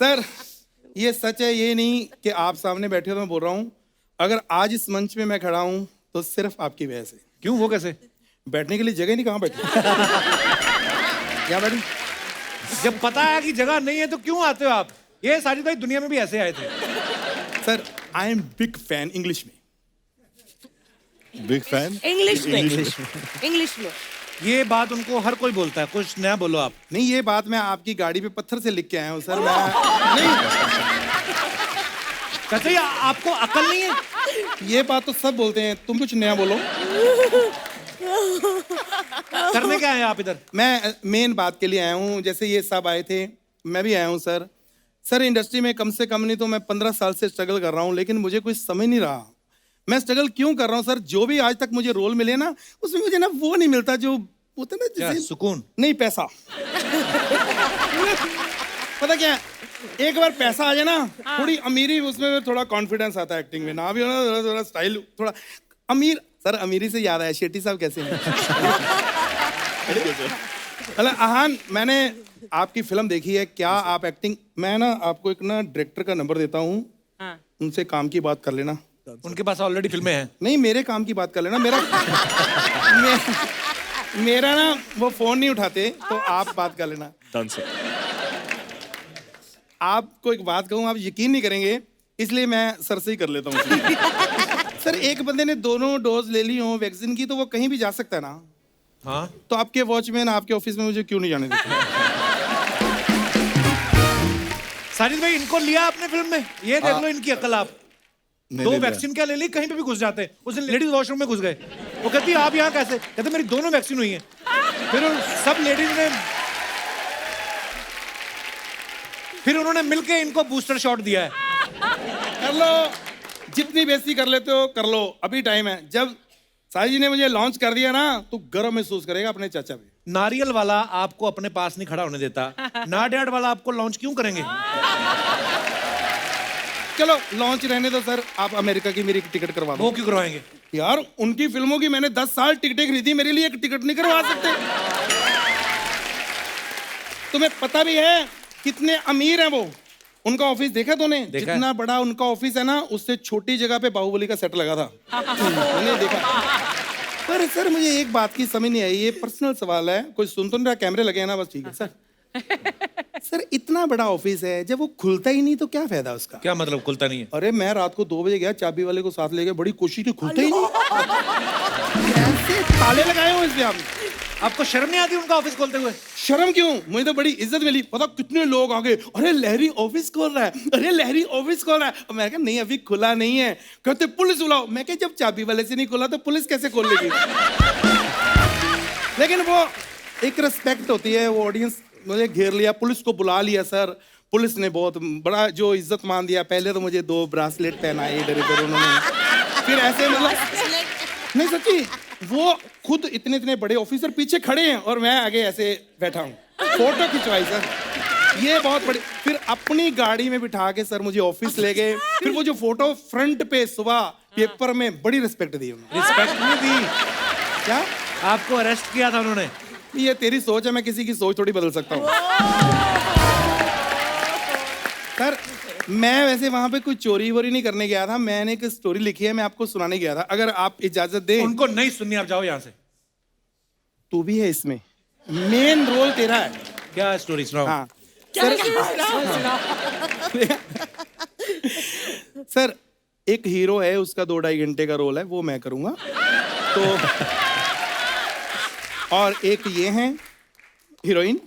सर ये सच है, ये नहीं कि आप सामने बैठे हो तो मैं बोल रहा हूँ. अगर आज इस मंच में मैं खड़ा हूँ तो सिर्फ आपकी वजह से. क्यों, वो कैसे? बैठने के लिए जगह नहीं, कहाँ बैठे. क्या बैठे? जब पता है कि जगह नहीं है तो क्यों आते हो आप? ये साजिद भाई दुनिया में भी ऐसे आए थे. Sir I am big fan. English में. Big fan. इंग्लिश में. ये बात उनको हर कोई बोलता है. कुछ नया बोलो आप. नहीं, ये बात मैं आपकी गाड़ी पे पत्थर से लिख के आया हूँ सर. मैं नहीं, कहते आपको अकल नहीं है. ये बात तो सब बोलते हैं, तुम कुछ नया बोलो. करने क्या है आप इधर? मैं मेन बात के लिए आया हूँ. जैसे ये सब आए थे, मैं भी आया हूँ सर. सर इंडस्ट्री में कम से कम नहीं तो मैं 15 साल से स्ट्रगल कर रहा हूँ, लेकिन मुझे कुछ समझ नहीं रहा मैं स्ट्रगल क्यों कर रहा हूँ. सर जो भी आज तक मुझे रोल मिले ना, उसमें मुझे ना वो नहीं मिलता जो होता ना, जैसे सुकून नहीं, पैसा. पता क्या, एक बार पैसा आ जाए ना, थोड़ी अमीरी, उसमें थोड़ा कॉन्फिडेंस आता है एक्टिंग में. ना भी हो ना, थोड़ा स्टाइल, थोड़ा अमीर. सर अमीरी से याद आया, शेट्टी साहब कैसे हैं? अरे आहान, मैंने आपकी फिल्म देखी है. क्या आप एक्टिंग, मैं ना आपको एक ना डायरेक्टर का नंबर देता हूँ, उनसे काम की बात कर लेना. उनके पास ऑलरेडी फिल्में हैं. नहीं, मेरे काम की बात कर लेना. मेरा ना वो फोन नहीं उठाते, तो आप बात कर लेना. Done sir. आपको एक बात कहूँ, आप यकीन नहीं करेंगे, इसलिए मैं सर से ही कर लेता हूँ. सर एक बंदे ने दोनों डोज ले ली हो वैक्सीन की, तो वो कहीं भी जा सकता है ना. हाँ, तो आपके वॉचमैन आपके ऑफिस में मुझे क्यों नहीं जाने देते? साजिद भाई इनको लिया आपने फिल्म में. ये देख लो इनकी अकल. आप 2 वैक्सीन क्या ले ली, कहीं पे भी घुस जाते हैं. उस दिन लेडीज वॉशरूम में घुस गए. वो कहती है आप यहाँ कैसे? कहते मेरी दोनों वैक्सीन हुई हैं. फिर उन्होंने मिलके इनको बूस्टर शॉट दिया है. कर लो, जितनी बेइज्जती कर लेते हो कर लो, अभी टाइम है. जब साई जी ने मुझे लॉन्च कर दिया ना, तो गर्व महसूस करेगा अपने चाचा पे. नारियल वाला आपको अपने पास नहीं खड़ा होने देता. नाडियाड वाला आपको लॉन्च क्यों करेंगे? चलो लॉन्च रहने दो सर. आप अमेरिका की मेरी टिकट करवा दो. वो क्यों करवाएंगे? यार उनकी फिल्मों की मैंने 10 साल टिकटें खरीदी, मेरे लिए एक टिकट नहीं करवा सकते? तुम्हें पता भी है कितने अमीर हैं वो? उनका ऑफिस देखा तूने? जितना बड़ा उनका ऑफिस है ना, उससे छोटी जगह पे बाहुबली का सेट लगा था. मैंने देखा. पर सर मुझे एक बात की समझ नहीं आई, ये पर्सनल सवाल है, कोई सुन तो नहीं रहा, कैमरे लगे हैं ना, बस ठीक है सर. सर इतना बड़ा ऑफिस है, जब वो खुलता ही नहीं तो क्या फायदा उसका? क्या मतलब खुलता नहीं है? अरे मैं रात को 2 बजे गया, चाबी वाले को साथ ले गया, बड़ी कोशिश की, खुलता ही नहीं। कैसे ताले लगाए हो इसमें आपने? आपको शर्म नहीं आती उनका ऑफिस खोलते हुए? शर्म क्यों, मुझे तो बड़ी इज्जत मिली। पता कितने लोग आ गए, अरे लहरी ऑफिस खोल रहा है, अरे लहरी ऑफिस खोल रहा है। और मैं कहा नहीं अभी खुला नहीं है। कहते पुलिस बुलाओ। मैं कहा जब चाबी वाले से नहीं खुला तो पुलिस कैसे खोल लेगी? लेकिन वो एक रिस्पेक्ट होती है, वो ऑडियंस मुझे घेर लिया, पुलिस को बुला लिया सर। पुलिस ने बहुत बड़ा जो इज्जत मान दिया। पहले तो मुझे 2 ब्रासलेट पहनाए इधर उधर उन्होंने, फिर ऐसे मतलब नहीं सच्ची, वो खुद इतने इतने बड़े ऑफिसर पीछे खड़े हैं और मैं आगे ऐसे बैठा हूँ, फोटो खिंचवाई सर। ये बहुत बड़ी, फिर अपनी गाड़ी में बिठा के सर मुझे ऑफिस ले गए। फिर वो जो फोटो फ्रंट पे सुबह पेपर में बड़ी रिस्पेक्ट दी उन्होंने। रिस्पेक्ट नहीं दी, क्या आपको अरेस्ट किया था उन्होंने? ये तेरी सोच है, मैं किसी की सोच थोड़ी बदल सकता हूँ। सर मैं वैसे वहां पे कोई चोरी वोरी नहीं करने गया था, मैंने एक स्टोरी लिखी है, मैं आपको सुनाने गया था, अगर आप इजाजत दें। उनको नहीं सुननी, आप जाओ यहाँ से। तू भी है इसमें, मेन रोल तेरा है। क्या स्टोरी सुनाओ? हाँ सर, सर एक हीरो है, उसका 2-2.5 घंटे का रोल है, वो मैं करूंगा। तो और एक ये हैं हीरोइन,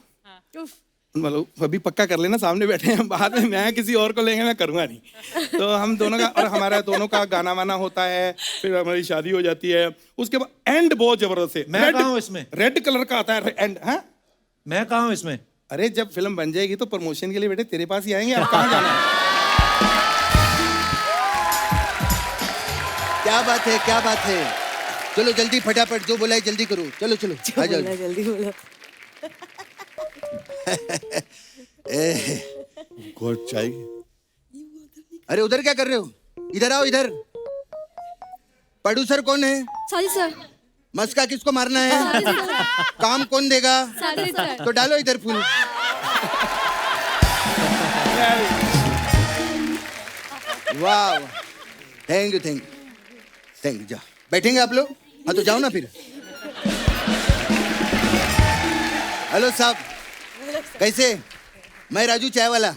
मतलब अभी पक्का कर लेना, सामने बैठे हैं, बाद में मैं किसी और को लेंगे, मैं करूंगा नहीं। तो हम दोनों का और हमारा दोनों का गाना वाना होता है, फिर हमारी शादी हो जाती है। उसके बाद एंड बहुत जबरदस्त है। मैं कहाँ हूँ इसमें? रेड कलर का आता है एंड। हाँ मैं कहाँ हूँ इसमें? अरे जब फिल्म बन जाएगी तो प्रमोशन के लिए बेटे तेरे पास ही आएंगे, आप कहाँ जाना है? क्या बात है, क्या बात है। चलो जल्दी फटाफट, जो बोला है जल्दी करो। चलो चलो आ जाओ। जल्दी बोलो। गॉड चाय। अरे उधर क्या कर रहे हो? इधर आओ इधर। प्रोड्यूसर कौन है? Sorry sir. मस्का किसको मारना है? Sorry sir. काम कौन देगा? Sorry sir. तो डालो इधर फूल। वाह, thank you thank you thank you. जाओ बैठेंगे आप लोग? हाँ तो जाओ ना फिर। हेलो साहब, कैसे? मैं राजू चाय वाला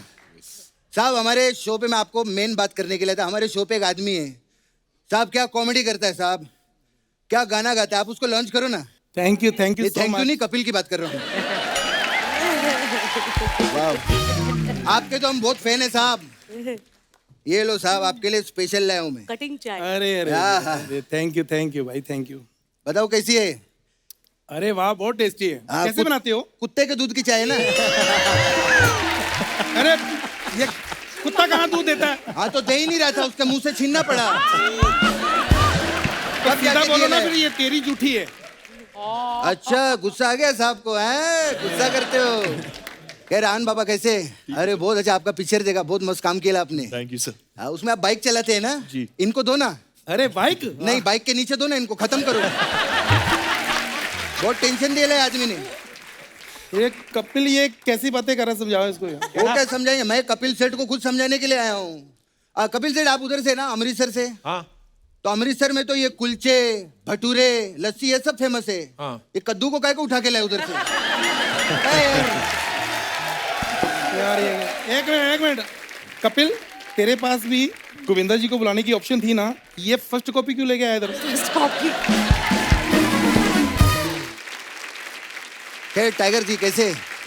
साहब। हमारे शो पे मैं आपको मेन बात करने के लिए था। हमारे शो पे एक आदमी है साहब, क्या कॉमेडी करता है साहब, क्या गाना गाता है। आप उसको लॉन्च करो ना। थैंक यू थैंक यू नहीं, कपिल की बात कर रहा हूँ। वाह, आपके तो हम बहुत फैन है साहब। ये लो साहब, आपके लिए स्पेशल लाया हूँ मैं। कटिंग चाय। अरे थैंक यू भाई, थैंक यू। बताओ कैसी है? अरे वाह बहुत टेस्टी है। कैसे बनाते हो? कुत्ते के दूध की चाय है ना। अरे ये कुत्ता कहाँ दूध देता है? हाँ तो दे ही नहीं रहा था, उसके मुंह से छीनना पड़ा। तो सीधा बोलो ना, फिर ये तेरी जूठी है। अच्छा गुस्सा आ गया साहब को, है गुस्सा करते हो? कह रान बाबा कैसे? अरे बहुत अच्छा, आपका पिक्चर देखा, बहुत मस्त काम किया आपने। Thank you sir. हाँ, उसमें आप बाइक चलाते हैं ना जी। इनको दो ना। अरे बाइक नहीं, बाइक के नीचे दो ना, इनको खत्म करो। बहुत टेंशन दिया है आदमी ने। ये कपिल ये कैसी बातें कर रहा है, समझाओ इसको। वो क्या समझाएंगे, मैं कपिल सेठ को खुद समझाने के लिए आया हूँ। कपिल सेठ आप उधर से ना, अमृतसर से? हाँ। तो अमृतसर में तो ये कुलचे, भटूरे, लस्सी ये सब फेमस है। हाँ। ये कद्दू को काय को उठा के लाए उधर से? यार ये एक मिनट कपिल, तेरे पास भी गोविंदा जी को बुलाने की ऑप्शन थी ना, ये फर्स्ट कॉपी क्यों लेके आया इधर? First copy. खैर टाइगर जी कैसे?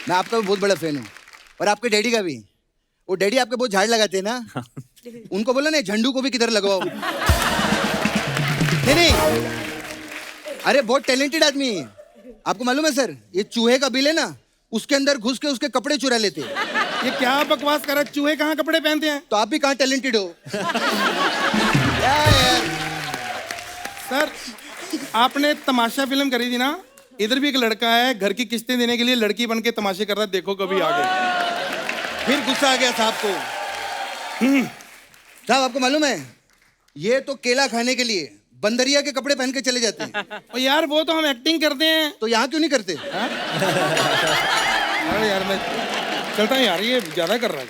मैं आपका भी बहुत बड़ा फैन हूँ और आपके डैडी का भी। वो डैडी आपके बहुत झाड़ लगाते हैं ना, उनको बोलो ना झंडू को भी किधर लगवाओ। नहीं अरे बहुत टैलेंटेड आदमी है। आपको मालूम है सर, ये चूहे का बिल है ना, उसके अंदर घुस के उसके कपड़े चुरा लेते हैं। ये क्या बकवास कर रहा है? चूहे कहाँ कपड़े पहनते हैं? तो आप भी कहाँ टैलेंटेड हो? क्या यार? सर आपने तमाशा फिल्म करी थी ना, इधर भी एक लड़का है घर की किस्तें देने के लिए लड़की बन के तमाशे कर रहा है, देखो कभी आ गए। फिर गुस्सा आ गया साहब को। साहब आपको मालूम है, ये तो केला खाने के लिए बंदरिया के कपड़े पहन के चले जाते हैं। और यार वो तो हम एक्टिंग करते हैं। तो यहाँ क्यों नहीं करते? अरे यार मैं चलता हूँ यार, ये ज्यादा कर रहा है।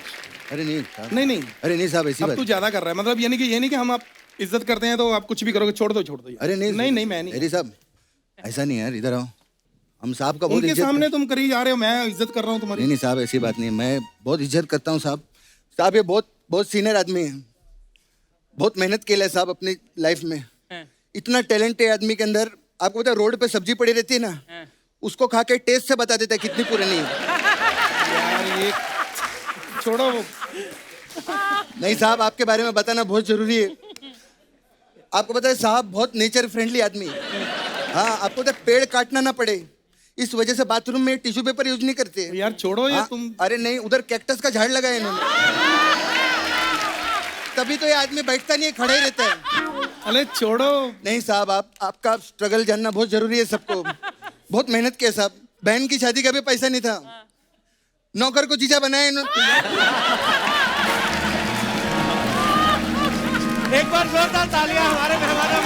अरे नहीं नहीं अरे नहीं साहब ऐसी अब बात। तू ज्यादा कर रहा है, मतलब ये नहीं कि हम आप इज्जत करते हैं तो आप कुछ भी करोगे, छोड़ दो यार। अरे नहीं नहीं मैं नहीं। अरे साहब ऐसा नहीं है यार, इधर आओ। हम साहब का बहुत उनके इज्जत सामने तुम करी जा रहे हो, मैं इज्जत कर रहा हूँ तुम्हारी। नहीं नहीं साहब, ऐसी बात नहीं है, मैं बहुत इज्जत करता हूँ साहब। साहब ये बहुत बहुत सीनियर आदमी है, बहुत मेहनत किया है साहब अपनी लाइफ में। इतना टैलेंट है आदमी के अंदर। आपको पता है रोड पे सब्जी पड़ी रहती है ना, उसको खा के टेस्ट से बता देता है कितनी पुरानी है। यार ये छोड़ो वो। नहीं साहब, आपके बारे में बताना बहुत जरूरी है। आपको पता है साहब बहुत नेचर फ्रेंडली आदमी है। हाँ, आपको पता है पेड़ काटना ना पड़े, इस वजह से बाथरूम में टिश्यू पेपर यूज नहीं करते। यार छोड़ो ये हाँ, तुम। अरे नहीं, उधर कैक्टस का झाड़ लगाया इन्होंने, तभी तो ये आदमी बैठता नहीं है, खड़ा ही रहता है। अरे छोड़ो। नहीं साहब, आपका स्ट्रगल जानना बहुत जरूरी है सबको। बहुत मेहनत किया साहब, बहन की शादी का भी पैसा नहीं था, नौकर को जीजा बनाया इन्होंने। एक बार जोरदार तालियां हमारे मेहमानों